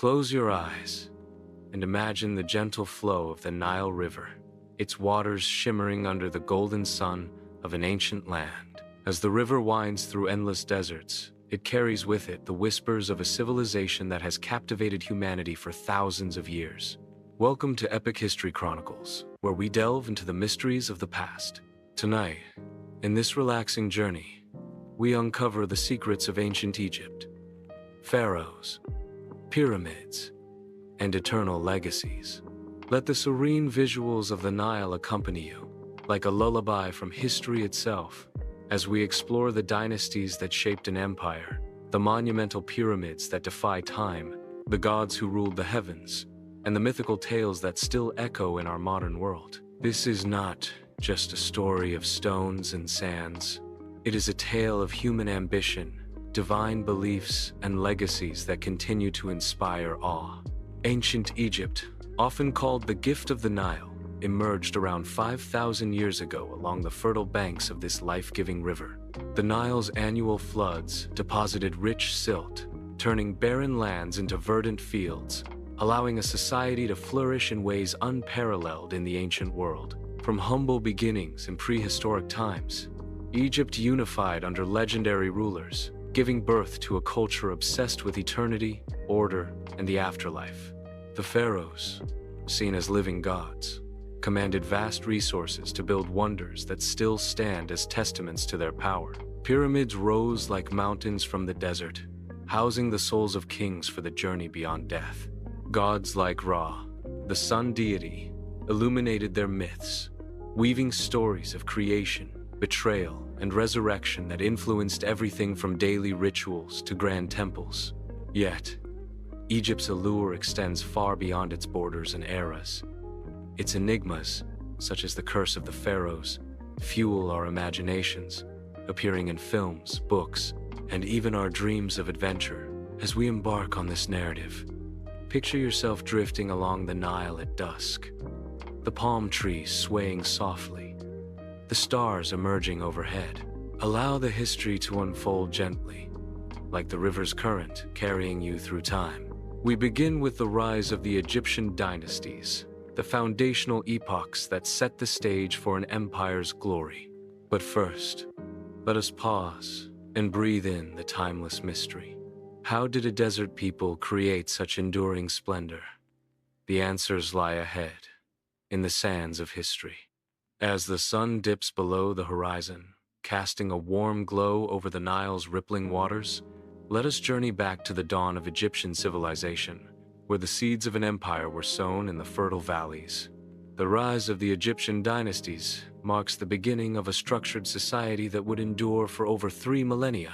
Close your eyes and imagine the gentle flow of the Nile River, its waters shimmering under the golden sun of an ancient land. As the river winds through endless deserts, it carries with it the whispers of a civilization that has captivated humanity for thousands of years. Welcome to Epic History Chronicles, where we delve into the mysteries of the past. Tonight, in this relaxing journey, we uncover the secrets of ancient Egypt, pharaohs, pyramids, and eternal legacies. Let the serene visuals of the Nile accompany you, like a lullaby from history itself, as we explore the dynasties that shaped an empire, the monumental pyramids that defy time, the gods who ruled the heavens, and the mythical tales that still echo in our modern world. This is not just a story of stones and sands. It is a tale of human ambition, divine beliefs, and legacies that continue to inspire awe. Ancient Egypt, often called the gift of the Nile, emerged around 5,000 years ago along the fertile banks of this life-giving river. The Nile's annual floods deposited rich silt, turning barren lands into verdant fields, allowing a society to flourish in ways unparalleled in the ancient world. From humble beginnings in prehistoric times, Egypt unified under legendary rulers, giving birth to a culture obsessed with eternity, order, and the afterlife. The pharaohs, seen as living gods, commanded vast resources to build wonders that still stand as testaments to their power. Pyramids rose like mountains from the desert, housing the souls of kings for the journey beyond death. Gods like Ra, the sun deity, illuminated their myths, weaving stories of creation, betrayal, and resurrection that influenced everything from daily rituals to grand temples. Yet, Egypt's allure extends far beyond its borders and eras. Its enigmas, such as the curse of the pharaohs, fuel our imaginations, appearing in films, books, and even our dreams of adventure. As we embark on this narrative, picture yourself drifting along the Nile at dusk, the palm trees swaying softly, the stars emerging overhead. Allow the history to unfold gently, like the river's current carrying you through time. We begin with the rise of the Egyptian dynasties, the foundational epochs that set the stage for an empire's glory. But first, let us pause and breathe in the timeless mystery. How did a desert people create such enduring splendor? The answers lie ahead, in the sands of history. As the sun dips below the horizon, casting a warm glow over the Nile's rippling waters, let us journey back to the dawn of Egyptian civilization, where the seeds of an empire were sown in the fertile valleys. The rise of the Egyptian dynasties marks the beginning of a structured society that would endure for over 3 millennia,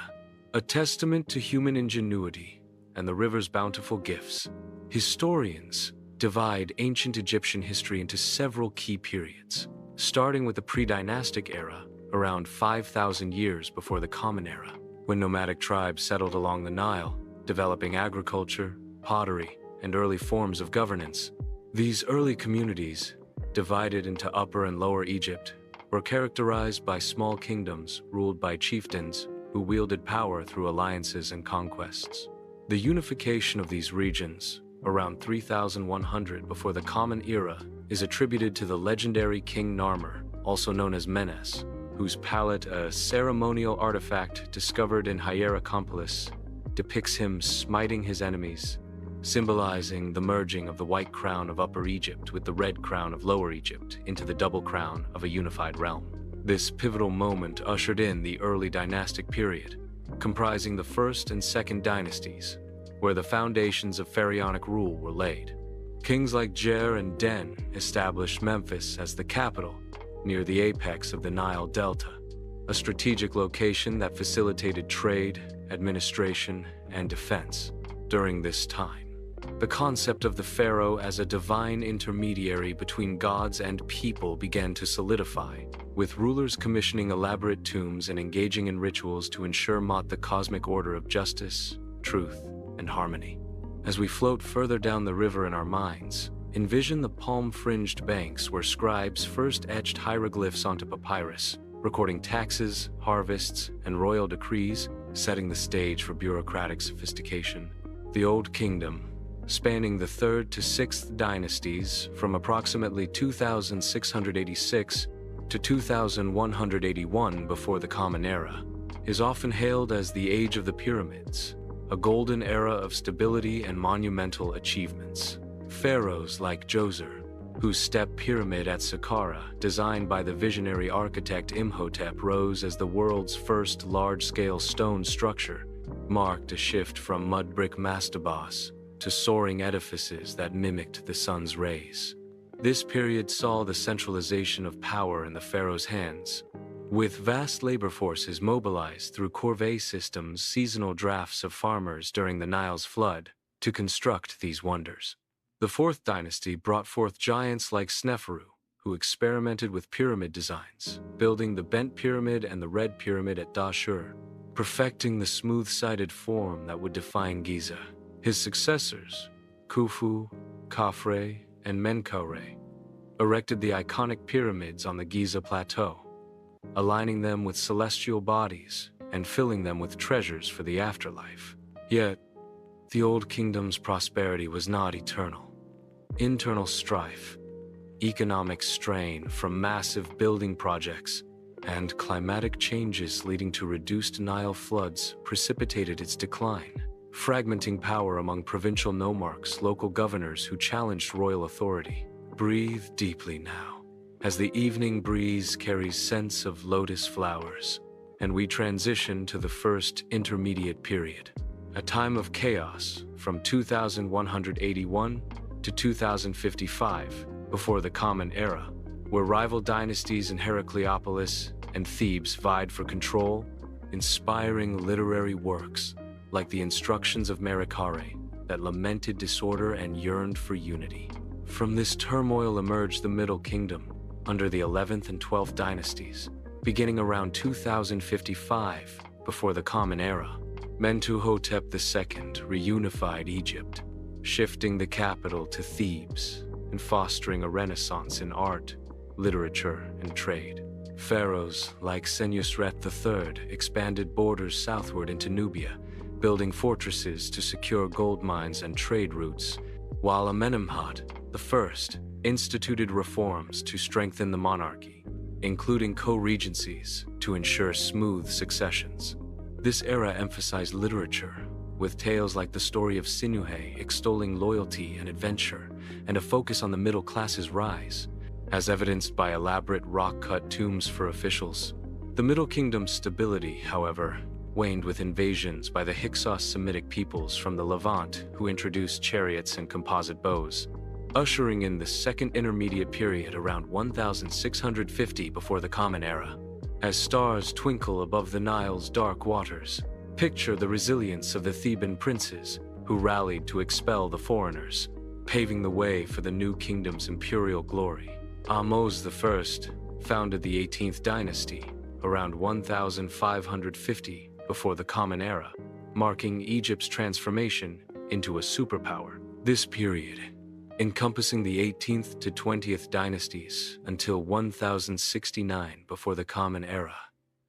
a testament to human ingenuity and the river's bountiful gifts. Historians divide ancient Egyptian history into several key periods, starting with the pre-dynastic era, around 5,000 years before the Common Era, when nomadic tribes settled along the Nile, developing agriculture, pottery, and early forms of governance. These early communities, divided into Upper and Lower Egypt, were characterized by small kingdoms ruled by chieftains who wielded power through alliances and conquests. The unification of these regions, around 3100 before the Common Era, is attributed to the legendary King Narmer, also known as Menes, whose palette, a ceremonial artifact discovered in Hierakonpolis, depicts him smiting his enemies, symbolizing the merging of the white crown of Upper Egypt with the red crown of Lower Egypt into the double crown of a unified realm. This pivotal moment ushered in the early dynastic period, comprising the first and second dynasties, where the foundations of pharaonic rule were laid. Kings like Jer and Den established Memphis as the capital, near the apex of the Nile Delta, a strategic location that facilitated trade, administration, and defense. During this time, the concept of the pharaoh as a divine intermediary between gods and people began to solidify, with rulers commissioning elaborate tombs and engaging in rituals to ensure the cosmic order of justice, truth, and harmony. As we float further down the river in our minds, envision the palm-fringed banks where scribes first etched hieroglyphs onto papyrus, recording taxes, harvests, and royal decrees, setting the stage for bureaucratic sophistication. The Old Kingdom, spanning the 3rd to 6th dynasties from approximately 2686 to 2181 before the Common Era, is often hailed as the Age of the Pyramids, a golden era of stability and monumental achievements. Pharaohs like Djoser, whose step pyramid at Saqqara, designed by the visionary architect Imhotep, rose as the world's first large-scale stone structure, marked a shift from mud brick mastabas to soaring edifices that mimicked the sun's rays. This period saw the centralization of power in the pharaoh's hands, with vast labor forces mobilized through corvée systems, seasonal drafts of farmers during the Nile's flood, to construct these wonders. The 4th dynasty brought forth giants like Sneferu, who experimented with pyramid designs, building the bent pyramid and the red pyramid at Dashur, perfecting the smooth-sided form that would define Giza. His successors, Khufu, Khafre, and Menkaure, erected the iconic pyramids on the Giza Plateau, aligning them with celestial bodies and filling them with treasures for the afterlife. Yet, the Old Kingdom's prosperity was not eternal. Internal strife, economic strain from massive building projects, and climatic changes leading to reduced Nile floods precipitated its decline, fragmenting power among provincial nomarchs, local governors who challenged royal authority. Breathe deeply now, as the evening breeze carries scents of lotus flowers, and we transition to the first intermediate period, a time of chaos from 2181 to 2055, before the Common Era, where rival dynasties in Heracleopolis and Thebes vied for control, inspiring literary works like the Instructions of Merikare that lamented disorder and yearned for unity. From this turmoil emerged the Middle Kingdom under the 11th and 12th dynasties, beginning around 2055, before the Common Era. Mentuhotep II reunified Egypt, shifting the capital to Thebes and fostering a renaissance in art, literature, and trade. Pharaohs like Senusret III expanded borders southward into Nubia, building fortresses to secure gold mines and trade routes, while Amenemhat I instituted reforms to strengthen the monarchy, including co-regencies to ensure smooth successions. This era emphasized literature, with tales like the story of Sinuhe extolling loyalty and adventure, and a focus on the middle class's rise, as evidenced by elaborate rock-cut tombs for officials. The Middle Kingdom's stability, however, waned with invasions by the Hyksos Semitic peoples from the Levant, who introduced chariots and composite bows, ushering in the Second Intermediate Period around 1650 before the Common Era. As stars twinkle above the Nile's dark waters, picture the resilience of the Theban princes who rallied to expel the foreigners, paving the way for the new kingdom's imperial glory. Ahmose I founded the 18th dynasty around 1550 before the Common Era, marking Egypt's transformation into a superpower. This period, encompassing the 18th to 20th dynasties until 1069 before the Common Era,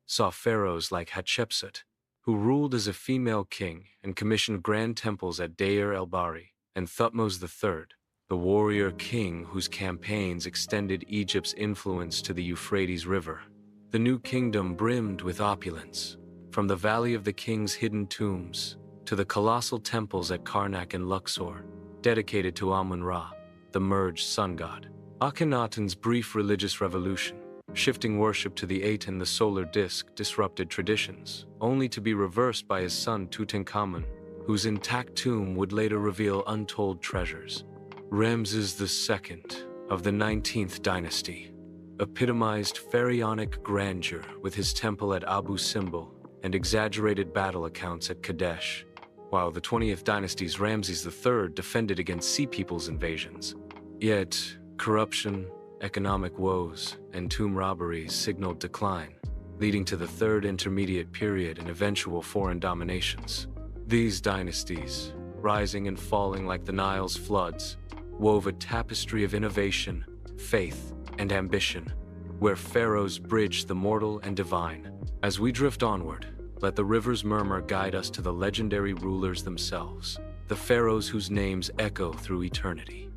saw pharaohs like Hatshepsut, who ruled as a female king and commissioned grand temples at Deir el-Bahri, and Thutmose III, the warrior king whose campaigns extended Egypt's influence to the Euphrates River. The new kingdom brimmed with opulence, from the Valley of the King's hidden tombs to the colossal temples at Karnak and Luxor, dedicated to Amun-Ra, the merged sun god. Akhenaten's brief religious revolution, shifting worship to the Aten, the solar disk, disrupted traditions, only to be reversed by his son Tutankhamun, whose intact tomb would later reveal untold treasures. Ramses II of the 19th dynasty epitomized pharaonic grandeur with his temple at Abu Simbel and exaggerated battle accounts at Kadesh, while the 20th dynasty's Ramses III defended against Sea People's invasions. Yet, corruption, economic woes, and tomb robberies signaled decline, leading to the Third Intermediate Period and eventual foreign dominations. These dynasties, rising and falling like the Nile's floods, wove a tapestry of innovation, faith, and ambition, where pharaohs bridged the mortal and divine. As we drift onward, let the river's murmur guide us to the legendary rulers themselves, the pharaohs whose names echo through eternity.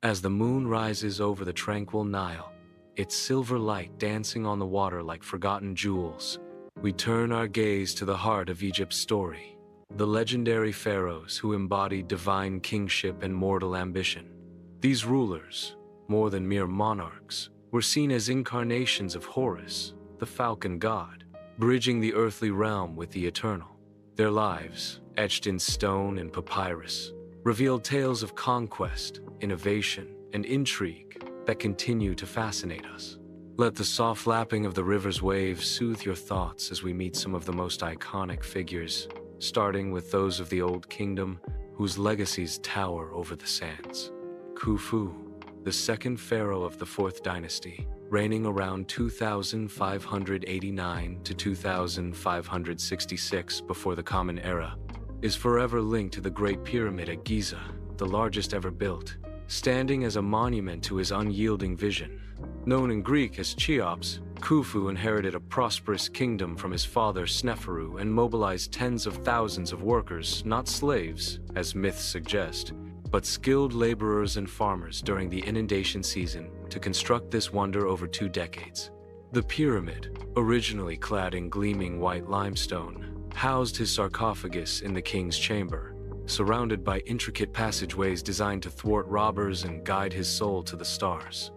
As the moon rises over the tranquil Nile, its silver light dancing on the water like forgotten jewels, we turn our gaze to the heart of Egypt's story, the legendary pharaohs who embodied divine kingship and mortal ambition. These rulers, more than mere monarchs, were seen as incarnations of Horus, the falcon god, bridging the earthly realm with the eternal. Their lives, etched in stone and papyrus, revealed tales of conquest, innovation, and intrigue that continue to fascinate us. Let the soft lapping of the river's waves soothe your thoughts as we meet some of the most iconic figures, starting with those of the Old Kingdom, whose legacies tower over the sands. Khufu, the second pharaoh of the 4th dynasty, reigning around 2589 to 2566 before the Common Era, is forever linked to the Great Pyramid at Giza, the largest ever built, standing as a monument to his unyielding vision. Known in Greek as Cheops, Khufu inherited a prosperous kingdom from his father Sneferu and mobilized tens of thousands of workers, not slaves, as myths suggest, but skilled laborers and farmers during the inundation season to construct this wonder over 2 decades. The pyramid, originally clad in gleaming white limestone, housed his sarcophagus in the king's chamber, surrounded by intricate passageways designed to thwart robbers and guide his soul to the stars.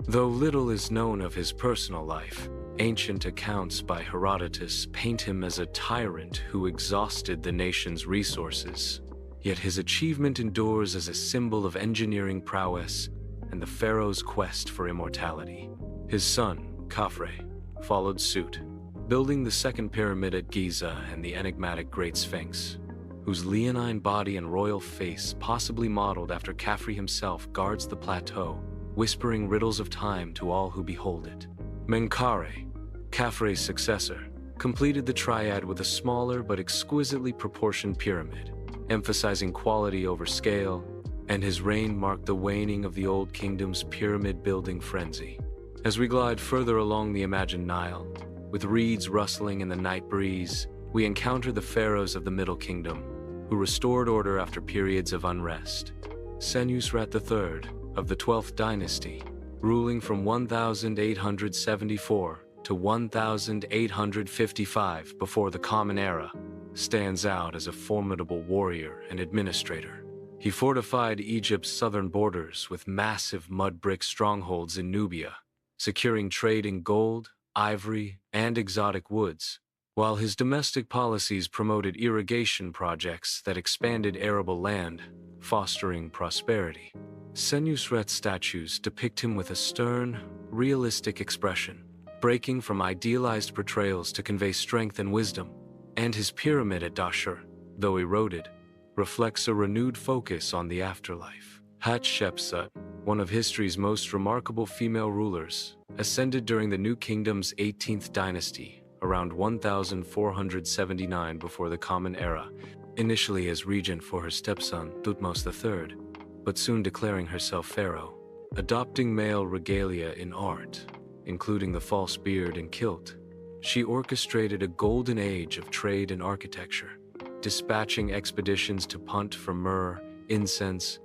Though little is known of his personal life, ancient accounts by Herodotus paint him as a tyrant who exhausted the nation's resources. Yet his achievement endures as a symbol of engineering prowess and the pharaoh's quest for immortality. His son, Khafre, followed suit, building the second pyramid at Giza and the enigmatic Great Sphinx, whose leonine body and royal face, possibly modeled after Khafre himself, guards the plateau, whispering riddles of time to all who behold it. Menkaure, Khafre's successor, completed the triad with a smaller but exquisitely proportioned pyramid, emphasizing quality over scale, and his reign marked the waning of the Old Kingdom's pyramid-building frenzy. As we glide further along the imagined Nile, with reeds rustling in the night breeze, we encounter the pharaohs of the Middle Kingdom, who restored order after periods of unrest. Senusret III of the 12th dynasty, ruling from 1874 to 1855 before the Common Era, stands out as a formidable warrior and administrator. He fortified Egypt's southern borders with massive mud brick strongholds in Nubia, securing trade in gold, ivory, and exotic woods, while his domestic policies promoted irrigation projects that expanded arable land, fostering prosperity. Senusret's statues depict him with a stern, realistic expression, breaking from idealized portrayals to convey strength and wisdom, and his pyramid at Dashur, though eroded, reflects a renewed focus on the afterlife. Hatshepsut, one of history's most remarkable female rulers, ascended during the New Kingdom's 18th dynasty, around 1479 before the Common Era, initially as regent for her stepson Thutmose III, but soon declaring herself pharaoh, adopting male regalia in art, including the false beard and kilt. She orchestrated a golden age of trade and architecture, dispatching expeditions to Punt for myrrh, incense,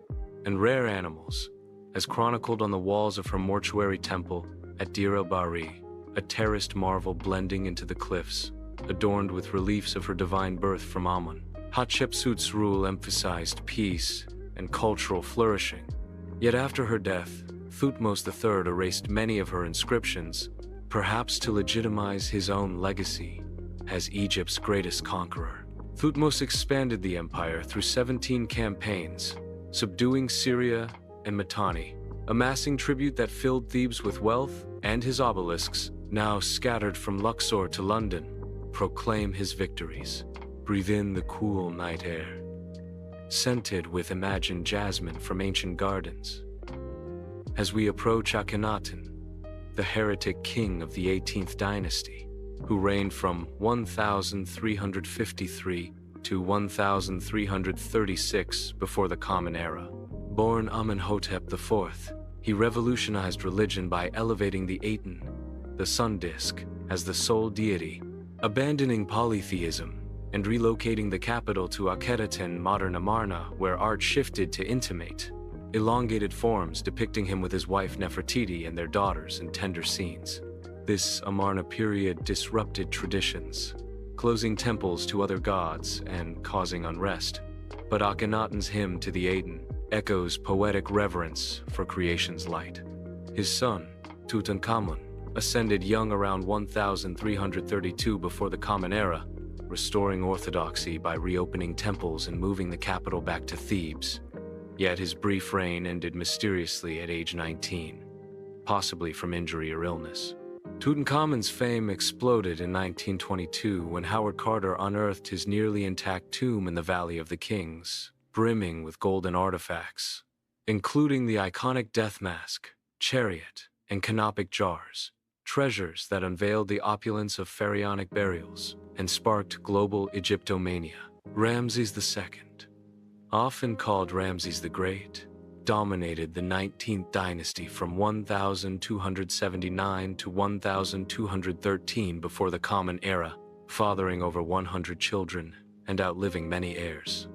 and rare animals, as chronicled on the walls of her mortuary temple at Deir el-Bahri, a terraced marvel blending into the cliffs, adorned with reliefs of her divine birth from Amun. Hatshepsut's rule emphasized peace and cultural flourishing. Yet after her death, Thutmose III erased many of her inscriptions, perhaps to legitimize his own legacy as Egypt's greatest conqueror. Thutmose expanded the empire through 17 campaigns, subduing Syria and Mitanni, amassing tribute that filled Thebes with wealth, and his obelisks, now scattered from Luxor to London, proclaim his victories. Breathe in the cool night air, scented with imagined jasmine from ancient gardens. As we approach Akhenaten, the heretic king of the 18th dynasty, who reigned from 1353 to 1336 before the Common Era. Born Amenhotep IV, he revolutionized religion by elevating the Aten, the sun disk, as the sole deity, abandoning polytheism and relocating the capital to Akhetaten, modern Amarna, where art shifted to intimate, elongated forms depicting him with his wife Nefertiti and their daughters in tender scenes. This Amarna period disrupted traditions, closing temples to other gods and causing unrest. But Akhenaten's hymn to the Aten echoes poetic reverence for creation's light. His son, Tutankhamun, ascended young around 1332 before the Common Era, restoring orthodoxy by reopening temples and moving the capital back to Thebes. Yet his brief reign ended mysteriously at age 19, possibly from injury or illness. Tutankhamun's fame exploded in 1922 when Howard Carter unearthed his nearly intact tomb in the Valley of the Kings, brimming with golden artifacts, including the iconic death mask, chariot, and canopic jars, treasures that unveiled the opulence of pharaonic burials and sparked global Egyptomania. Ramses II, often called Ramses the Great, dominated the 19th dynasty from 1279 to 1213 before the Common Era, fathering over 100 children and outliving many heirs.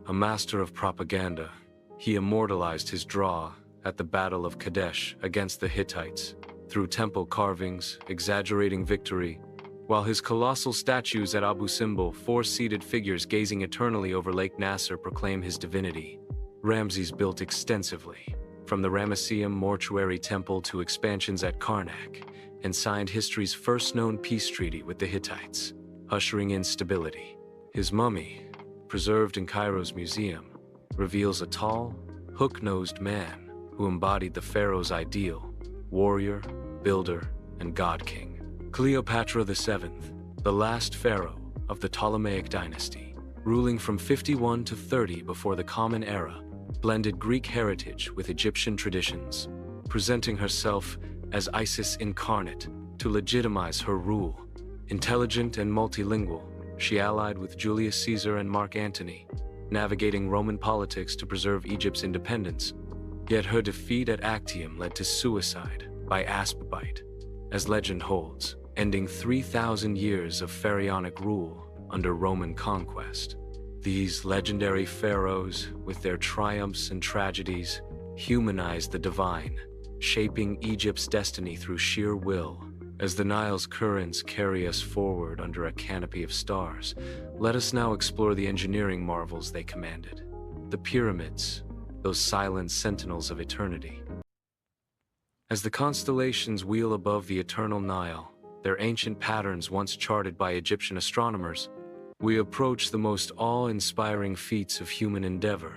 A master of propaganda, he immortalized his draw at the Battle of Kadesh against the Hittites through temple carvings, exaggerating victory, while his colossal statues at Abu Simbel, four-seated figures gazing eternally over Lake Nasser, proclaim his divinity. Ramses built extensively, from the Ramesseum mortuary temple to expansions at Karnak, and signed history's first known peace treaty with the Hittites, ushering in stability. His mummy, preserved in Cairo's museum, reveals a tall, hook-nosed man who embodied the pharaoh's ideal: warrior, builder, and god-king. Cleopatra VII, the last pharaoh of the Ptolemaic dynasty, ruling from 51 to 30 before the Common Era, blended Greek heritage with Egyptian traditions, presenting herself as Isis incarnate to legitimize her rule. Intelligent and multilingual, she allied with Julius Caesar and Mark Antony, navigating Roman politics to preserve Egypt's independence. Yet her defeat at Actium led to suicide by asp bite, as legend holds, ending 3,000 years of pharaonic rule under Roman conquest. These legendary pharaohs, with their triumphs and tragedies, humanized the divine, shaping Egypt's destiny through sheer will. As the Nile's currents carry us forward under a canopy of stars, let us now explore the engineering marvels they commanded. The pyramids, those silent sentinels of eternity. As the constellations wheel above the eternal Nile, their ancient patterns once charted by Egyptian astronomers, we approach the most awe-inspiring feats of human endeavor,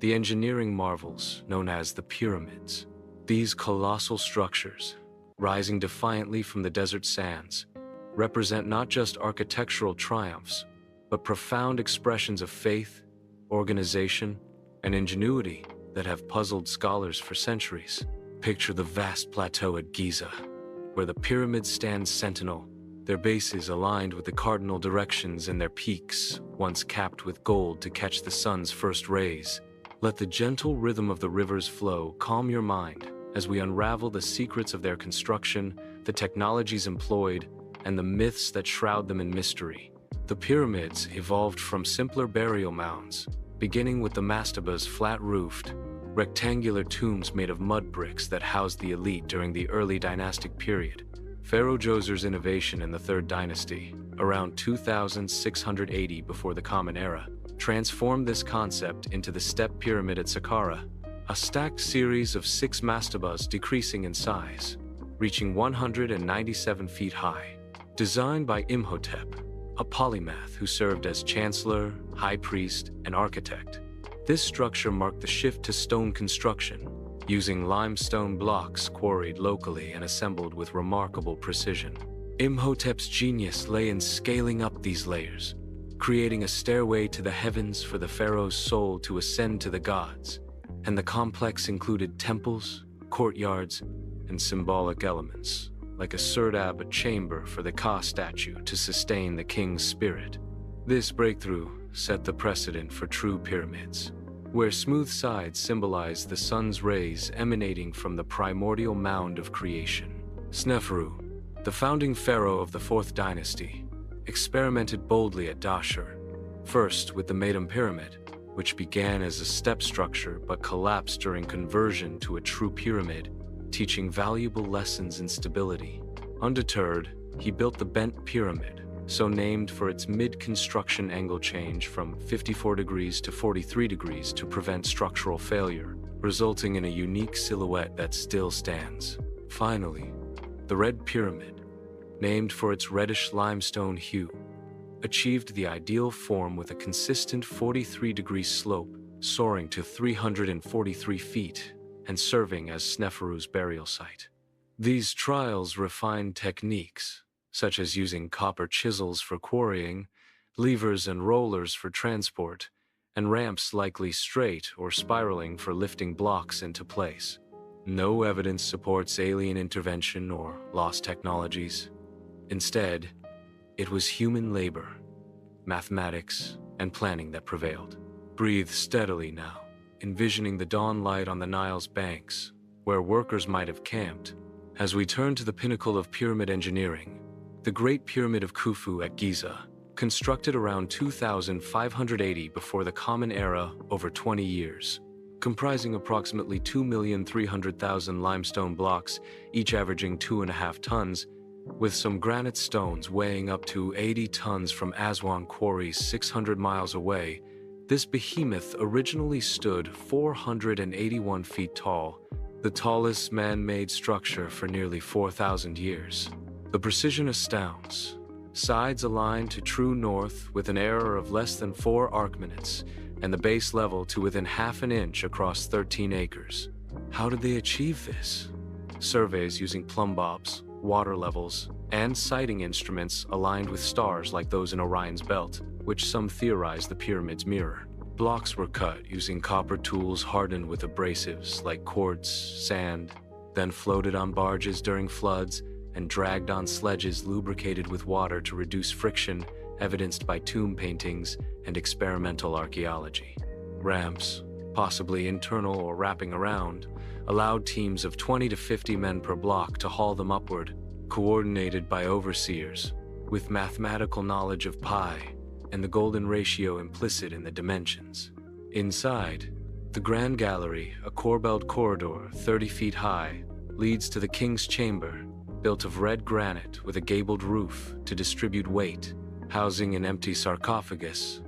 the engineering marvels known as the pyramids. These colossal structures, rising defiantly from the desert sands, represent not just architectural triumphs, but profound expressions of faith, organization, and ingenuity that have puzzled scholars for centuries. Picture the vast plateau at Giza, where the pyramids stand sentinel, their bases aligned with the cardinal directions and their peaks, once capped with gold to catch the sun's first rays. Let the gentle rhythm of the river's flow calm your mind as we unravel the secrets of their construction, the technologies employed, and the myths that shroud them in mystery. The pyramids evolved from simpler burial mounds, beginning with the mastabas, flat-roofed, rectangular tombs made of mud bricks that housed the elite during the early dynastic period. Pharaoh Djoser's innovation in the Third Dynasty, around 2680 before the Common Era, transformed this concept into the step pyramid at Saqqara, a stacked series of 6 mastabas decreasing in size, reaching 197 feet high. Designed by Imhotep, a polymath who served as chancellor, high priest, and architect, this structure marked the shift to stone construction, using limestone blocks quarried locally and assembled with remarkable precision. Imhotep's genius lay in scaling up these layers, creating a stairway to the heavens for the pharaoh's soul to ascend to the gods, and the complex included temples, courtyards, and symbolic elements, like a serdab, a chamber for the Ka statue to sustain the king's spirit. This breakthrough set the precedent for true pyramids, where smooth sides symbolize the sun's rays emanating from the primordial mound of creation. Sneferu, the founding pharaoh of the 4th dynasty, experimented boldly at Dashur, First, with the Maiden Pyramid, which began as a step structure but collapsed during conversion to a true pyramid, teaching valuable lessons in stability. Undeterred, he built the Bent Pyramid, so named for its mid-construction angle change from 54 degrees to 43 degrees to prevent structural failure, resulting in a unique silhouette that still stands. Finally, the Red Pyramid, named for its reddish limestone hue, achieved the ideal form with a consistent 43-degree slope, soaring to 343 feet and serving as Sneferu's burial site. These trials refined techniques, such as using copper chisels for quarrying, levers and rollers for transport, and ramps likely straight or spiraling for lifting blocks into place. No evidence supports alien intervention or lost technologies. Instead, it was human labor, mathematics, and planning that prevailed. Breathe steadily now, envisioning the dawn light on the Nile's banks, where workers might have camped. As we turn to the pinnacle of pyramid engineering, the Great Pyramid of Khufu at Giza, constructed around 2580 before the Common Era over 20 years, comprising approximately 2,300,000 limestone blocks, each averaging 2.5 tons, with some granite stones weighing up to 80 tons from Aswan quarries 600 miles away. This behemoth originally stood 481 feet tall, the tallest man-made structure for nearly 4,000 years. The precision astounds. Sides aligned to true north with an error of less than 4 arc minutes, and the base level to within half an inch across 13 acres. How did they achieve this? Surveys using plumb bobs, water levels, and sighting instruments aligned with stars like those in Orion's belt, which some theorize the pyramid's mirror. Blocks were cut using copper tools hardened with abrasives like quartz, sand, then floated on barges during floods and dragged on sledges lubricated with water to reduce friction, evidenced by tomb paintings and experimental archaeology. Ramps, possibly internal or wrapping around, allowed teams of 20 to 50 men per block to haul them upward, coordinated by overseers, with mathematical knowledge of pi and the golden ratio implicit in the dimensions. Inside, the Grand Gallery, a corbelled corridor 30 feet high, leads to the King's Chamber, built of red granite with a gabled roof to distribute weight, housing an empty sarcophagus.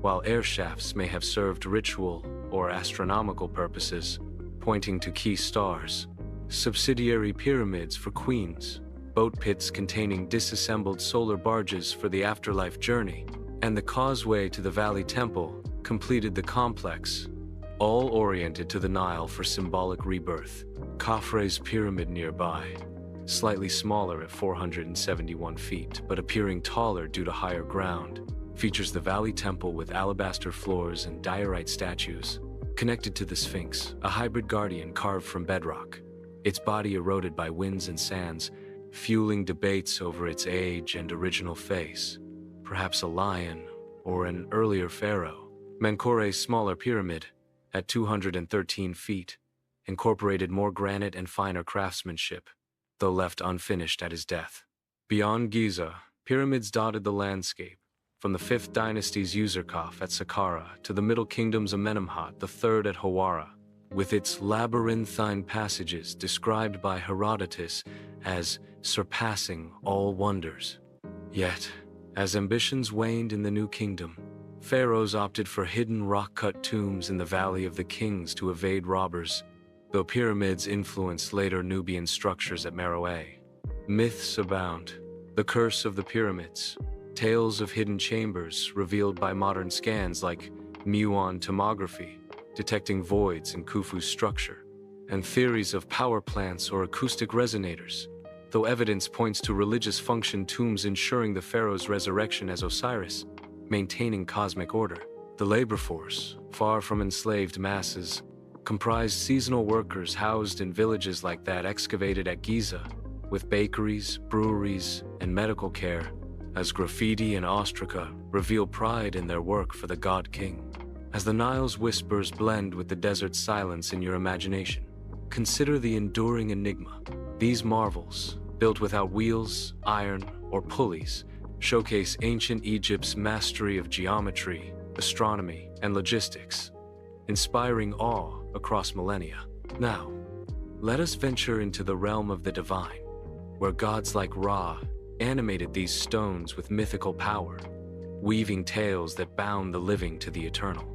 While air shafts may have served ritual or astronomical purposes, pointing to key stars, subsidiary pyramids for queens, boat pits containing disassembled solar barges for the afterlife journey, and the causeway to the Valley Temple completed the complex, all oriented to the Nile for symbolic rebirth. Khafre's pyramid nearby, slightly smaller at 471 feet, but appearing taller due to higher ground, features the Valley Temple with alabaster floors and diorite statues, connected to the Sphinx, a hybrid guardian carved from bedrock, its body eroded by winds and sands, fueling debates over its age and original face. Perhaps a lion or an earlier pharaoh. Menkare's smaller pyramid, at 213 feet, incorporated more granite and finer craftsmanship, though left unfinished at his death. Beyond Giza, pyramids dotted the landscape, from the 5th dynasty's Userkaf at Saqqara to the Middle Kingdom's Amenemhat III at Hawara, with its labyrinthine passages described by Herodotus as surpassing all wonders. Yet, as ambitions waned in the New Kingdom, pharaohs opted for hidden rock-cut tombs in the Valley of the Kings to evade robbers, though pyramids influenced later Nubian structures at Meroe. Myths abound. The curse of the pyramids, tales of hidden chambers revealed by modern scans like muon tomography, detecting voids in Khufu's structure, and theories of power plants or acoustic resonators, though evidence points to religious function tombs ensuring the pharaoh's resurrection as Osiris, maintaining cosmic order. The labor force, far from enslaved masses, comprised seasonal workers housed in villages like that excavated at Giza, with bakeries, breweries, and medical care, as graffiti and ostraca reveal pride in their work for the god king. As the Nile's whispers blend with the desert's silence in your imagination, consider the enduring enigma. These marvels, built without wheels, iron, or pulleys, showcase ancient Egypt's mastery of geometry, astronomy, and logistics, inspiring awe across millennia. Now, let us venture into the realm of the divine, where gods like Ra animated these stones with mythical power, weaving tales that bound the living to the eternal.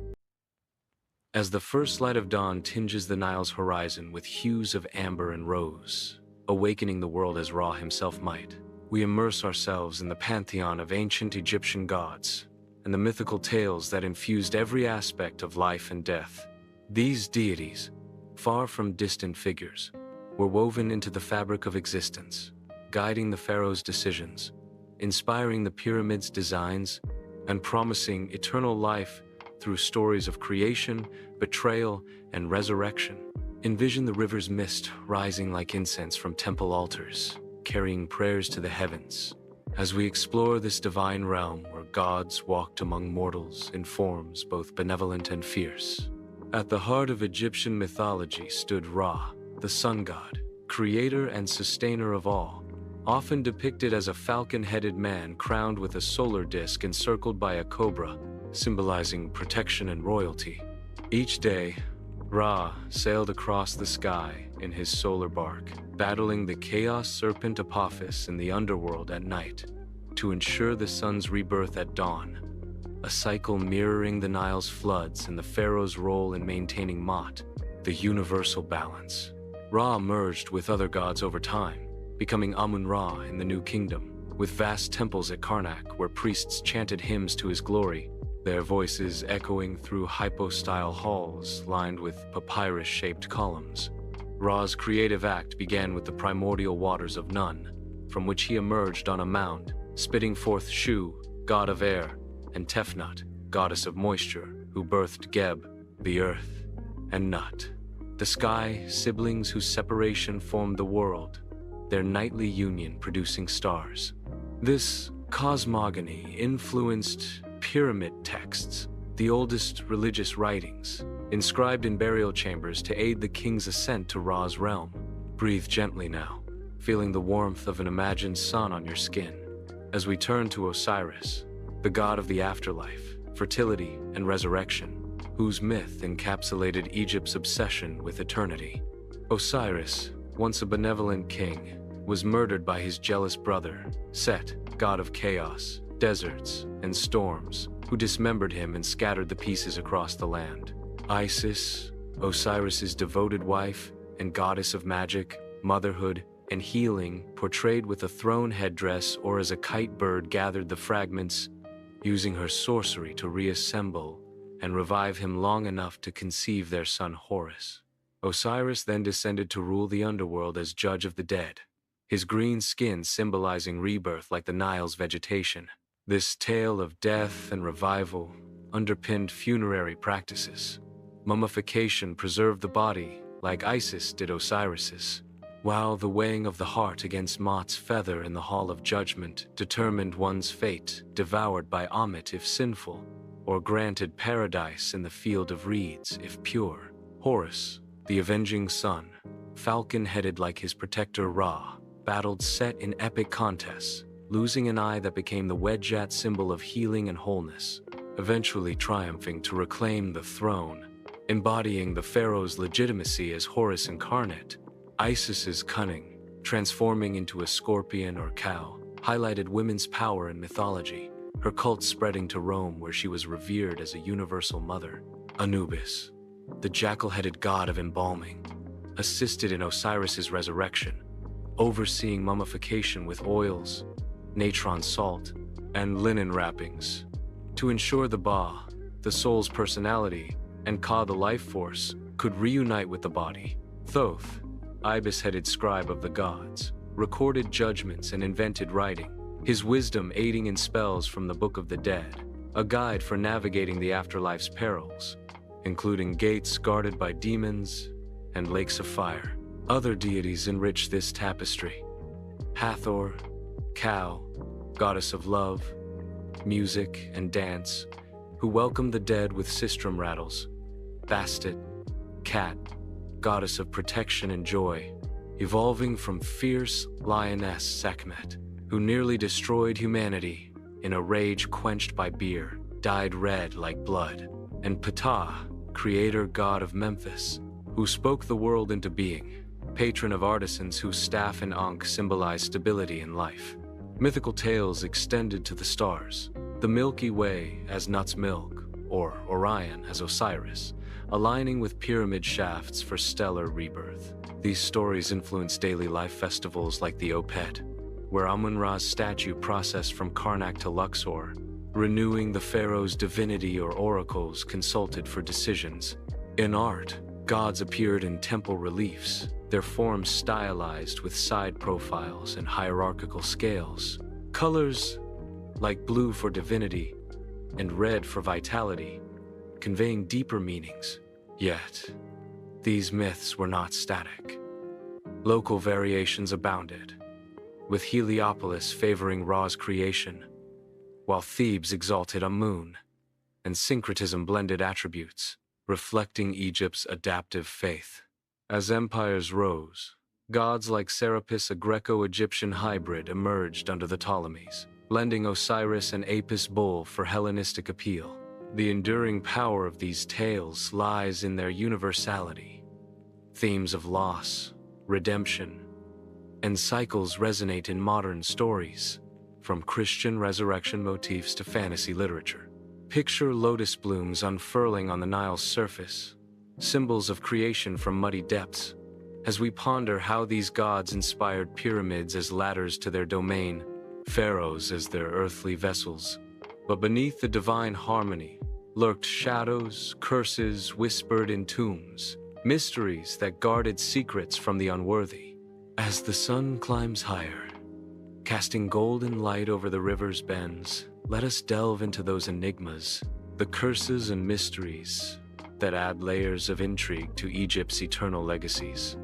As the first light of dawn tinges the Nile's horizon with hues of amber and rose, awakening the world as Ra himself might, we immerse ourselves in the pantheon of ancient Egyptian gods and the mythical tales that infused every aspect of life and death. These deities, far from distant figures, were woven into the fabric of existence, guiding the pharaohs' decisions, inspiring the pyramids' designs, and promising eternal life through stories of creation, betrayal, and resurrection. Envision the river's mist rising like incense from temple altars, carrying prayers to the heavens, as we explore this divine realm where gods walked among mortals in forms both benevolent and fierce. At the heart of Egyptian mythology stood Ra, the sun god, creator and sustainer of all, often depicted as a falcon-headed man crowned with a solar disk encircled by a cobra, symbolizing protection and royalty. Each day, Ra sailed across the sky in his solar bark, battling the chaos serpent Apophis in the underworld at night to ensure the sun's rebirth at dawn, a cycle mirroring the Nile's floods and the pharaoh's role in maintaining Ma'at, the universal balance. Ra merged with other gods over time, becoming Amun-Ra in the New Kingdom, with vast temples at Karnak where priests chanted hymns to his glory, their voices echoing through hypostyle halls lined with papyrus-shaped columns. Ra's creative act began with the primordial waters of Nun, from which he emerged on a mound, spitting forth Shu, god of air, and Tefnut, goddess of moisture, who birthed Geb, the earth, and Nut, the sky, siblings whose separation formed the world, their nightly union producing stars. This cosmogony influenced pyramid texts, the oldest religious writings, inscribed in burial chambers to aid the king's ascent to Ra's realm. Breathe gently now, feeling the warmth of an imagined sun on your skin, as we turn to Osiris, the god of the afterlife, fertility, and resurrection, whose myth encapsulated Egypt's obsession with eternity. Osiris, once a benevolent king, was murdered by his jealous brother, Set, god of chaos, deserts, and storms, who dismembered him and scattered the pieces across the land. Isis, Osiris's devoted wife and goddess of magic, motherhood, and healing, portrayed with a throne headdress or as a kite bird, gathered the fragments, using her sorcery to reassemble and revive him long enough to conceive their son Horus. Osiris then descended to rule the underworld as judge of the dead, his green skin symbolizing rebirth like the Nile's vegetation. This tale of death and revival underpinned funerary practices. Mummification preserved the body, like Isis did Osiris's, while the weighing of the heart against Ma'at's feather in the Hall of Judgment determined one's fate, devoured by Ammit if sinful, or granted paradise in the field of reeds if pure. Horus, the avenging sun, falcon-headed like his protector Ra, battled Set in epic contests, losing an eye that became the Wedjat symbol of healing and wholeness, eventually triumphing to reclaim the throne, embodying the pharaoh's legitimacy as Horus incarnate. Isis's cunning, transforming into a scorpion or cow, highlighted women's power in mythology, her cult spreading to Rome where she was revered as a universal mother. Anubis, the jackal-headed god of embalming, assisted in Osiris's resurrection, overseeing mummification with oils, natron salt, and linen wrappings. To ensure the Ba, the soul's personality, and Ka, the life force, could reunite with the body. Thoth, ibis-headed scribe of the gods, recorded judgments and invented writing, his wisdom aiding in spells from the Book of the Dead, a guide for navigating the afterlife's perils, including gates guarded by demons and lakes of fire. Other deities enrich this tapestry. Hathor, cow, goddess of love, music, and dance, who welcomed the dead with sistrum rattles. Bastet, cat, goddess of protection and joy, evolving from fierce lioness Sekhmet, who nearly destroyed humanity in a rage quenched by beer, dyed red like blood, and Ptah, creator god of Memphis, who spoke the world into being, patron of artisans whose staff and ankh symbolize stability in life. Mythical tales extended to the stars, the Milky Way as Nut's milk, or Orion as Osiris, aligning with pyramid shafts for stellar rebirth. These stories influence daily life festivals like the Opet, where Amun-Ra's statue processed from Karnak to Luxor, renewing the pharaoh's divinity or oracles consulted for decisions. In art, gods appeared in temple reliefs, their forms stylized with side profiles and hierarchical scales. Colors, like blue for divinity and red for vitality, conveying deeper meanings. Yet, these myths were not static. Local variations abounded, with Heliopolis favoring Ra's creation, while Thebes exalted Amun, and syncretism blended attributes, reflecting Egypt's adaptive faith. As empires rose, gods like Serapis, a Greco-Egyptian hybrid, emerged under the Ptolemies, blending Osiris and Apis bull for Hellenistic appeal. The enduring power of these tales lies in their universality. Themes of loss, redemption, and cycles resonate in modern stories, from Christian resurrection motifs to fantasy literature. Picture lotus blooms unfurling on the Nile's surface, symbols of creation from muddy depths, as we ponder how these gods inspired pyramids as ladders to their domain, pharaohs as their earthly vessels. But beneath the divine harmony lurked shadows, curses whispered in tombs, mysteries that guarded secrets from the unworthy. As the sun climbs higher, casting golden light over the river's bends, let us delve into those enigmas, the curses and mysteries that add layers of intrigue to Egypt's eternal legacies.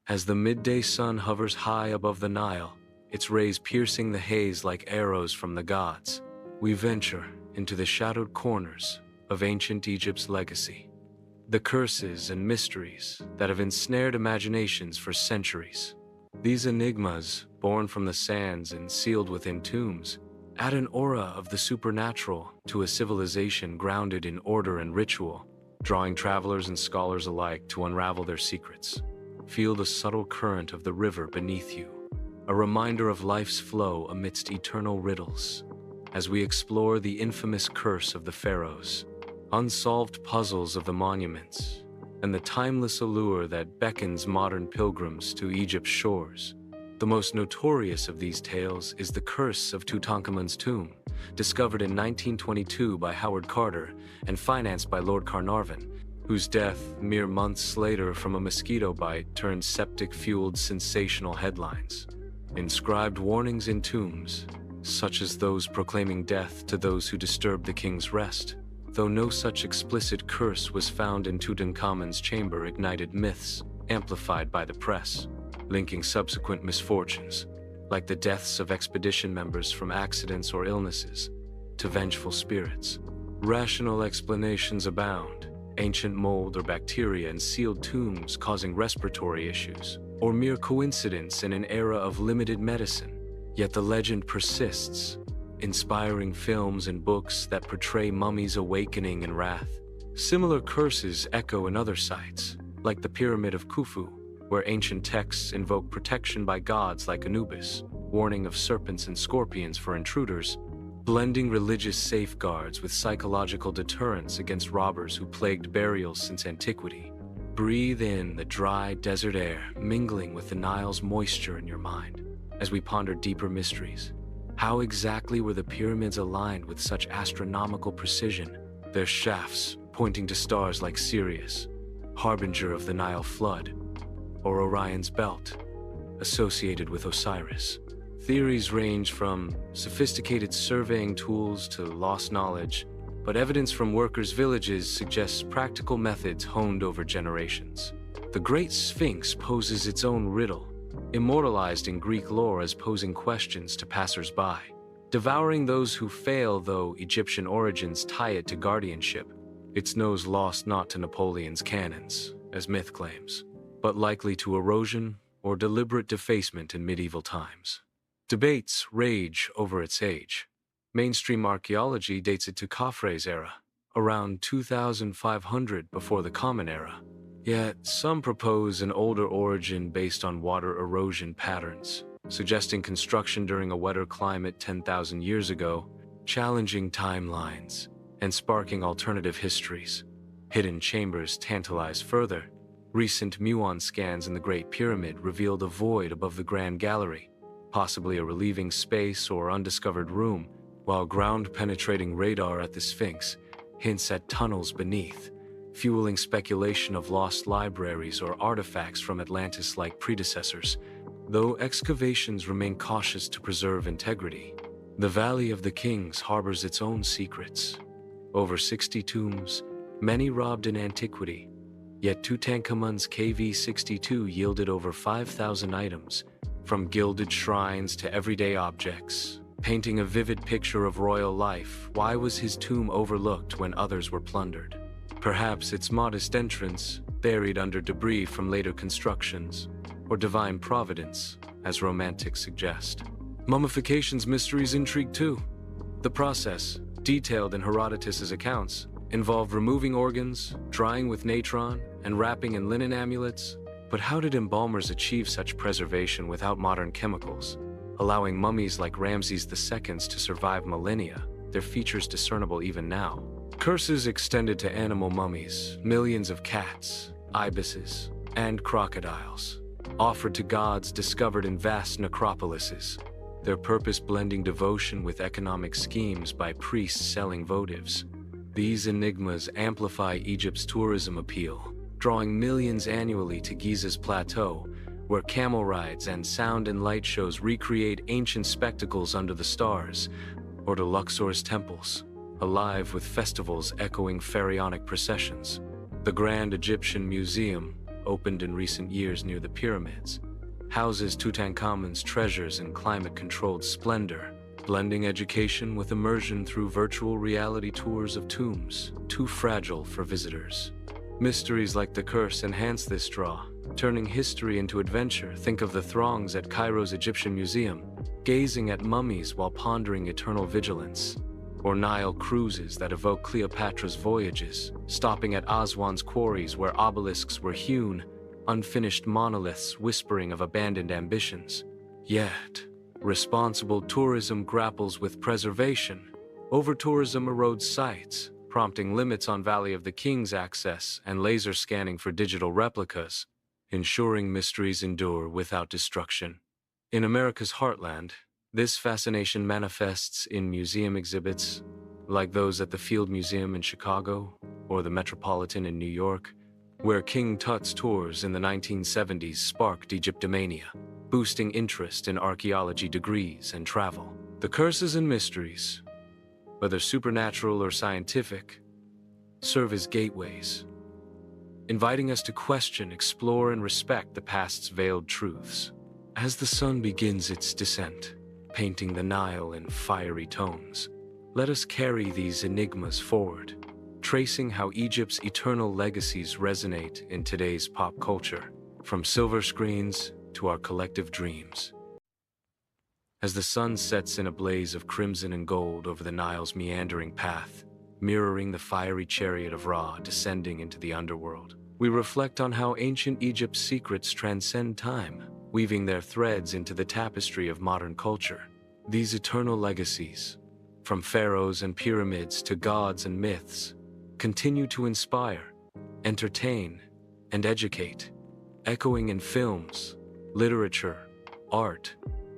As the midday sun hovers high above the Nile, its rays piercing the haze like arrows from the gods, we venture into the shadowed corners of ancient Egypt's legacy, the curses and mysteries that have ensnared imaginations for centuries. These enigmas, born from the sands and sealed within tombs, add an aura of the supernatural to a civilization grounded in order and ritual, drawing travelers and scholars alike to unravel their secrets. Feel the subtle current of the river beneath you, a reminder of life's flow amidst eternal riddles, as we explore the infamous curse of the Pharaohs, unsolved puzzles of the monuments, and the timeless allure that beckons modern pilgrims to Egypt's shores. The most notorious of these tales is the curse of Tutankhamun's tomb, discovered in 1922 by Howard Carter and financed by Lord Carnarvon, whose death mere months later from a mosquito bite turned septic-fueled sensational headlines. Inscribed warnings in tombs, such as those proclaiming death to those who disturb the king's rest. Though no such explicit curse was found in Tutankhamun's chamber, ignited myths, amplified by the press, linking subsequent misfortunes, like the deaths of expedition members from accidents or illnesses, to vengeful spirits. Rational explanations abound, ancient mold or bacteria in sealed tombs causing respiratory issues, or mere coincidence in an era of limited medicine. Yet the legend persists, inspiring films and books that portray mummies' awakening and wrath. Similar curses echo in other sites, like the Pyramid of Khufu, where ancient texts invoke protection by gods like Anubis, warning of serpents and scorpions for intruders, blending religious safeguards with psychological deterrence against robbers who plagued burials since antiquity. Breathe in the dry desert air, mingling with the Nile's moisture in your mind, as we ponder deeper mysteries. How exactly were the pyramids aligned with such astronomical precision? Their shafts pointing to stars like Sirius, harbinger of the Nile flood, or Orion's belt, associated with Osiris. Theories range from sophisticated surveying tools to lost knowledge, but evidence from workers' villages suggests practical methods honed over generations. The Great Sphinx poses its own riddle, immortalized in Greek lore as posing questions to passers-by, devouring those who fail, though Egyptian origins tie it to guardianship. Its nose lost not to Napoleon's cannons, as myth claims, but likely to erosion or deliberate defacement in medieval times. Debates rage over its age. Mainstream archaeology dates it to Khafre's era, around 2500 before the Common Era. Yet, some propose an older origin based on water erosion patterns, suggesting construction during a wetter climate 10,000 years ago, challenging timelines, and sparking alternative histories. Hidden chambers tantalize further. Recent muon scans in the Great Pyramid revealed a void above the Grand Gallery, possibly a relieving space or undiscovered room, while ground-penetrating radar at the Sphinx hints at tunnels beneath, fueling speculation of lost libraries or artifacts from Atlantis-like predecessors. Though excavations remain cautious to preserve integrity, the Valley of the Kings harbors its own secrets. Over 60 tombs, many robbed in antiquity, yet Tutankhamun's KV-62 yielded over 5,000 items, from gilded shrines to everyday objects, painting a vivid picture of royal life. Why was his tomb overlooked when others were plundered? Perhaps its modest entrance, buried under debris from later constructions, or divine providence, as romantics suggest. Mummification's mysteries intrigue too. The process, detailed in Herodotus's accounts, involved removing organs, drying with natron, and wrapping in linen amulets. But how did embalmers achieve such preservation without modern chemicals, allowing mummies like Ramses II's to survive millennia, their features discernible even now? Curses extended to animal mummies, millions of cats, ibises, and crocodiles, offered to gods discovered in vast necropolises, their purpose blending devotion with economic schemes by priests selling votives. These enigmas amplify Egypt's tourism appeal, drawing millions annually to Giza's plateau, where camel rides and sound and light shows recreate ancient spectacles under the stars, or to Luxor's temples, alive with festivals echoing pharaonic processions. The Grand Egyptian Museum, opened in recent years near the pyramids, houses Tutankhamun's treasures in climate-controlled splendor, blending education with immersion through virtual reality tours of tombs, too fragile for visitors. Mysteries like the curse enhance this draw, turning history into adventure. Think of the throngs at Cairo's Egyptian Museum, gazing at mummies while pondering eternal vigilance, or Nile cruises that evoke Cleopatra's voyages, stopping at Aswan's quarries where obelisks were hewn, unfinished monoliths whispering of abandoned ambitions. Yet, responsible tourism grapples with preservation. Over-tourism erodes sites, prompting limits on Valley of the Kings access and laser scanning for digital replicas, ensuring mysteries endure without destruction. In America's heartland, this fascination manifests in museum exhibits, like those at the Field Museum in Chicago or the Metropolitan in New York, where King Tut's tours in the 1970s sparked Egyptomania, boosting interest in archaeology degrees and travel. The curses and mysteries, whether supernatural or scientific, serve as gateways, inviting us to question, explore, and respect the past's veiled truths. As the sun begins its descent, painting the Nile in fiery tones, let us carry these enigmas forward, tracing how Egypt's eternal legacies resonate in today's pop culture, from silver screens to our collective dreams. As the sun sets in a blaze of crimson and gold over the Nile's meandering path, mirroring the fiery chariot of Ra descending into the underworld, we reflect on how ancient Egypt's secrets transcend time, weaving their threads into the tapestry of modern culture. These eternal legacies, from pharaohs and pyramids to gods and myths, continue to inspire, entertain, and educate, echoing in films, literature, art,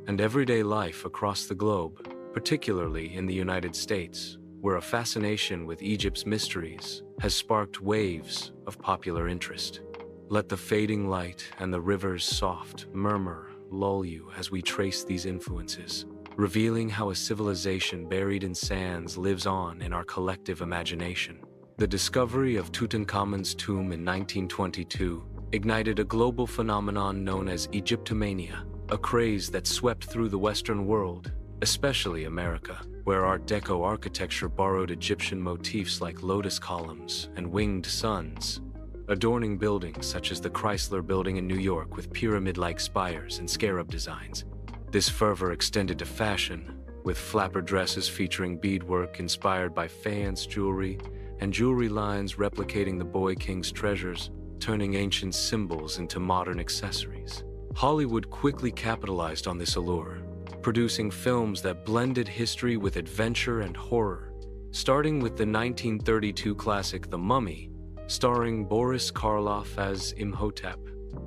and everyday life across the globe, particularly in the United States, where a fascination with Egypt's mysteries has sparked waves of popular interest. Let the fading light and the river's soft murmur lull you as we trace these influences, revealing how a civilization buried in sands lives on in our collective imagination. The discovery of Tutankhamun's tomb in 1922 ignited a global phenomenon known as Egyptomania, a craze that swept through the Western world, especially America, where Art Deco architecture borrowed Egyptian motifs like lotus columns and winged suns, adorning buildings such as the Chrysler Building in New York with pyramid-like spires and scarab designs. This fervor extended to fashion, with flapper dresses featuring beadwork inspired by faience jewelry and jewelry lines replicating the boy king's treasures, turning ancient symbols into modern accessories. Hollywood quickly capitalized on this allure, producing films that blended history with adventure and horror, starting with the 1932 classic The Mummy, starring Boris Karloff as Imhotep,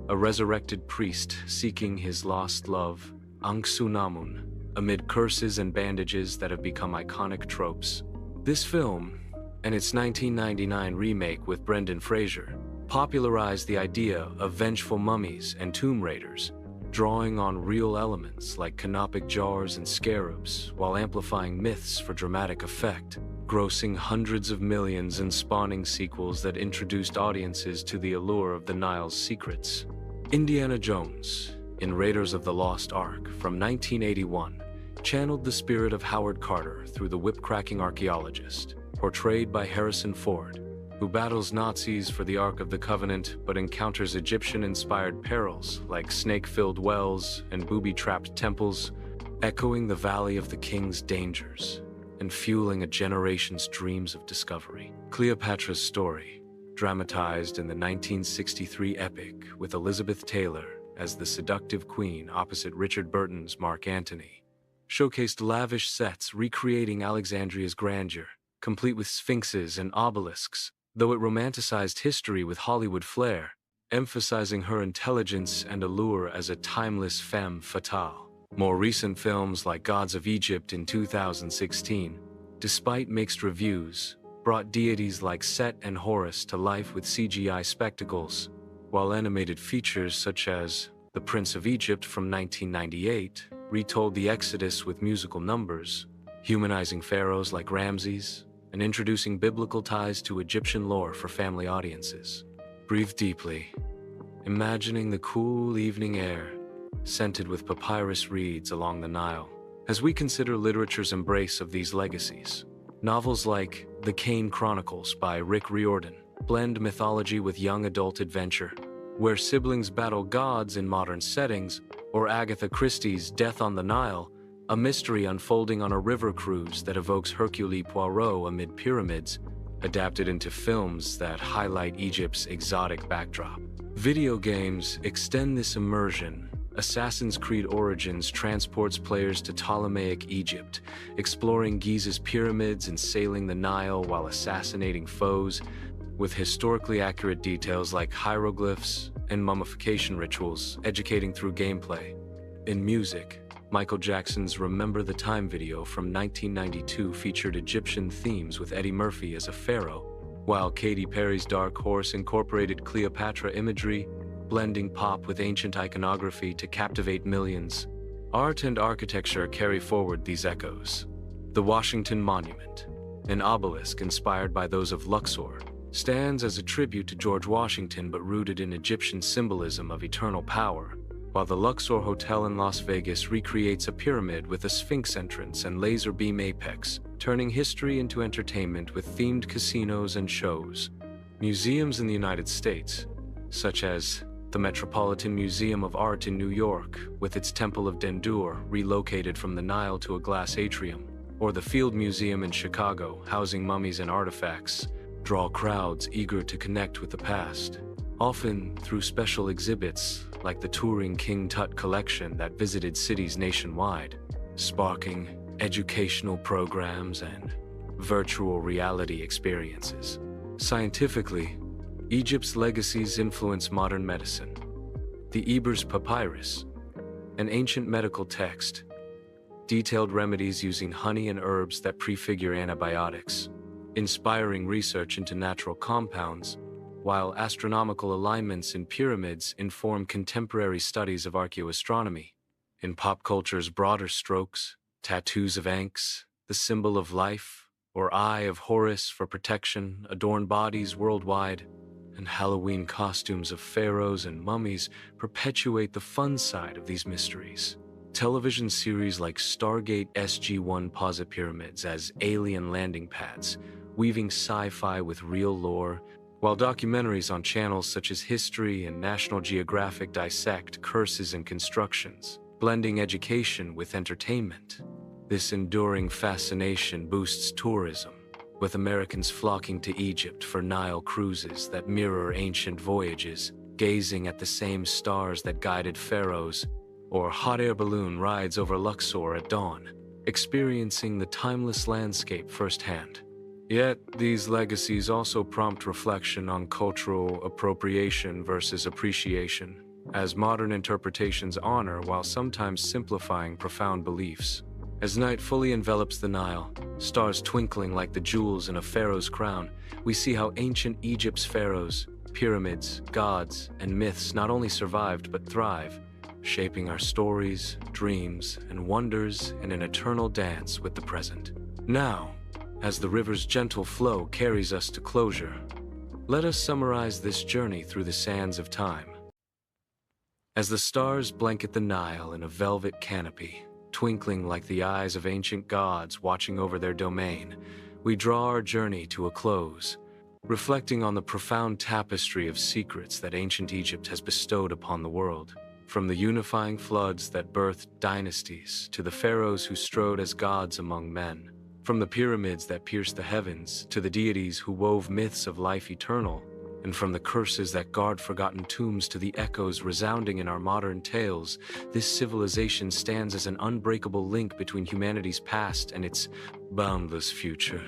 a resurrected priest seeking his lost love, Tutankhamun, amid curses and bandages that have become iconic tropes. This film, and its 1999 remake with Brendan Fraser, popularized the idea of vengeful mummies and tomb raiders, drawing on real elements like canopic jars and scarabs while amplifying myths for dramatic effect, grossing hundreds of millions and spawning sequels that introduced audiences to the allure of the Nile's secrets. Indiana Jones, in Raiders of the Lost Ark from 1981, channeled the spirit of Howard Carter through the whip-cracking archaeologist, portrayed by Harrison Ford, who battles Nazis for the Ark of the Covenant but encounters Egyptian-inspired perils like snake-filled wells and booby-trapped temples, echoing the Valley of the King's dangers and fueling a generation's dreams of discovery. Cleopatra's Story, dramatized in the 1963 epic with Elizabeth Taylor as the seductive queen opposite Richard Burton's Mark Antony, showcased lavish sets recreating Alexandria's grandeur, complete with sphinxes and obelisks, though it romanticized history with Hollywood flair, emphasizing her intelligence and allure as a timeless femme fatale. More recent films like Gods of Egypt in 2016, despite mixed reviews, brought deities like Set and Horus to life with CGI spectacles, while animated features such as The Prince of Egypt from 1998 retold the Exodus with musical numbers, humanizing pharaohs like Ramses, and introducing biblical ties to Egyptian lore for family audiences. Breathe deeply, imagining the cool evening air, scented with papyrus reeds along the Nile, as we consider literature's embrace of these legacies. Novels like The Kane Chronicles by Rick Riordan blend mythology with young adult adventure, where siblings battle gods in modern settings, or Agatha Christie's Death on the Nile, a mystery unfolding on a river cruise that evokes Hercule Poirot amid pyramids, adapted into films that highlight Egypt's exotic backdrop. Video games extend this immersion. Assassin's Creed Origins transports players to Ptolemaic Egypt, exploring Giza's pyramids and sailing the Nile while assassinating foes, with historically accurate details like hieroglyphs and mummification rituals, educating through gameplay. In music, Michael Jackson's Remember the Time video from 1992 featured Egyptian themes with Eddie Murphy as a pharaoh, while Katy Perry's Dark Horse incorporated Cleopatra imagery, blending pop with ancient iconography to captivate millions. Art and architecture carry forward these echoes. The Washington Monument, an obelisk inspired by those of Luxor, stands as a tribute to George Washington but rooted in Egyptian symbolism of eternal power, while the Luxor Hotel in Las Vegas recreates a pyramid with a sphinx entrance and laser beam apex, turning history into entertainment with themed casinos and shows. Museums in the United States, such as the Metropolitan Museum of Art in New York, with its Temple of Dendur relocated from the Nile to a glass atrium, or the Field Museum in Chicago, housing mummies and artifacts, draw crowds eager to connect with the past, often through special exhibits like the touring King Tut collection that visited cities nationwide, sparking educational programs and virtual reality experiences. Scientifically, Egypt's legacies influence modern medicine. The Ebers Papyrus, an ancient medical text, detailed remedies using honey and herbs that prefigure antibiotics, inspiring research into natural compounds, while astronomical alignments in pyramids inform contemporary studies of archaeoastronomy. In pop culture's broader strokes, tattoos of Ankhs, the symbol of life, or Eye of Horus for protection, adorn bodies worldwide, and Halloween costumes of pharaohs and mummies perpetuate the fun side of these mysteries. Television series like Stargate SG-1 posit pyramids as alien landing pads, weaving sci-fi with real lore, while documentaries on channels such as History and National Geographic dissect curses and constructions, blending education with entertainment. This enduring fascination boosts tourism, with Americans flocking to Egypt for Nile cruises that mirror ancient voyages, gazing at the same stars that guided pharaohs, or hot air balloon rides over Luxor at dawn, experiencing the timeless landscape firsthand. Yet, these legacies also prompt reflection on cultural appropriation versus appreciation, as modern interpretations honor while sometimes simplifying profound beliefs. As night fully envelops the Nile, stars twinkling like the jewels in a pharaoh's crown, we see how ancient Egypt's pharaohs, pyramids, gods, and myths not only survived but thrive, shaping our stories, dreams, and wonders in an eternal dance with the present. Now, as the river's gentle flow carries us to closure, let us summarize this journey through the sands of time. As the stars blanket the Nile in a velvet canopy, twinkling like the eyes of ancient gods watching over their domain, we draw our journey to a close, reflecting on the profound tapestry of secrets that ancient Egypt has bestowed upon the world. From the unifying floods that birthed dynasties to the pharaohs who strode as gods among men, from the pyramids that pierced the heavens to the deities who wove myths of life eternal, and from the curses that guard forgotten tombs to the echoes resounding in our modern tales, this civilization stands as an unbreakable link between humanity's past and its boundless future.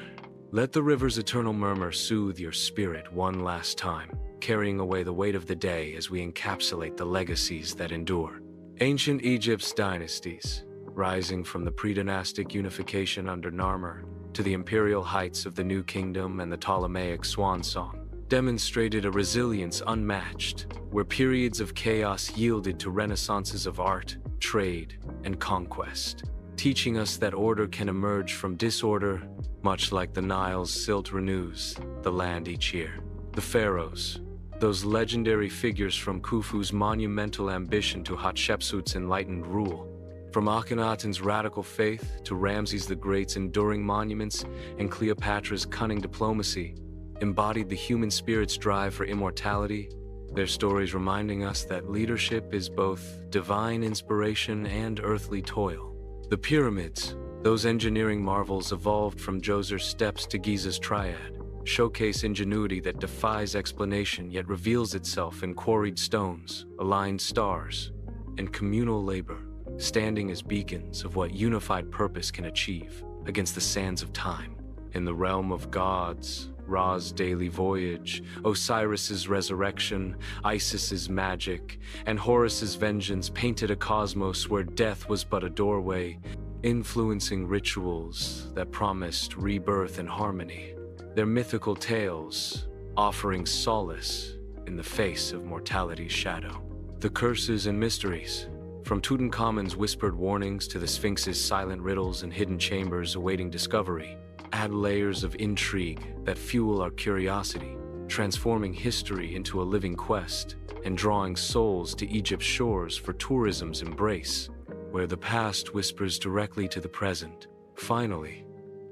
Let the river's eternal murmur soothe your spirit one last time, carrying away the weight of the day as we encapsulate the legacies that endure. Ancient Egypt's dynasties, rising from the pre-dynastic unification under Narmer to the imperial heights of the New Kingdom and the Ptolemaic swan song, demonstrated a resilience unmatched, where periods of chaos yielded to renaissances of art, trade, and conquest, teaching us that order can emerge from disorder, much like the Nile's silt renews the land each year. The pharaohs, those legendary figures from Khufu's monumental ambition to Hatshepsut's enlightened rule, from Akhenaten's radical faith to Ramses the Great's enduring monuments and Cleopatra's cunning diplomacy, embodied the human spirit's drive for immortality, their stories reminding us that leadership is both divine inspiration and earthly toil. The pyramids, those engineering marvels evolved from Djoser's steps to Giza's triad, showcase ingenuity that defies explanation yet reveals itself in quarried stones, aligned stars, and communal labor, standing as beacons of what unified purpose can achieve against the sands of time. In the realm of gods, Ra's daily voyage, Osiris's resurrection, Isis's magic, and Horus's vengeance painted a cosmos where death was but a doorway, influencing rituals that promised rebirth and harmony. Their mythical tales offering solace in the face of mortality's shadow. The curses and mysteries, from Tutankhamun's whispered warnings to the Sphinx's silent riddles and hidden chambers awaiting discovery, add layers of intrigue that fuel our curiosity, transforming history into a living quest and drawing souls to Egypt's shores for tourism's embrace, where the past whispers directly to the present. Finally,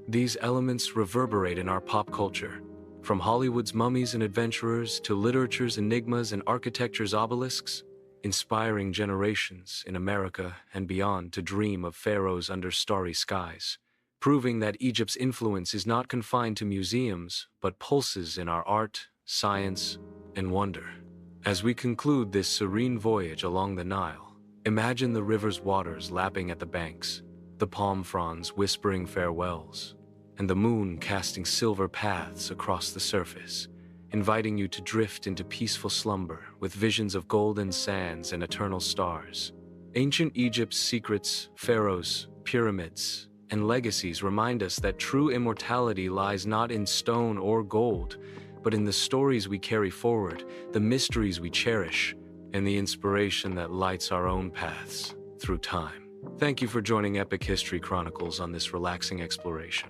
these elements reverberate in our pop culture, from Hollywood's mummies and adventurers to literature's enigmas and architecture's obelisks, inspiring generations in America and beyond to dream of pharaohs under starry skies, proving that Egypt's influence is not confined to museums, but pulses in our art, science, and wonder. As we conclude this serene voyage along the Nile, imagine the river's waters lapping at the banks, the palm fronds whispering farewells, and the moon casting silver paths across the surface, inviting you to drift into peaceful slumber with visions of golden sands and eternal stars. Ancient Egypt's secrets, pharaohs, pyramids, and legacies remind us that true immortality lies not in stone or gold, but in the stories we carry forward, the mysteries we cherish, and the inspiration that lights our own paths through time. Thank you for joining Epic History Chronicles on this relaxing exploration.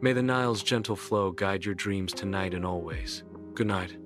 May the Nile's gentle flow guide your dreams tonight and always. Good night.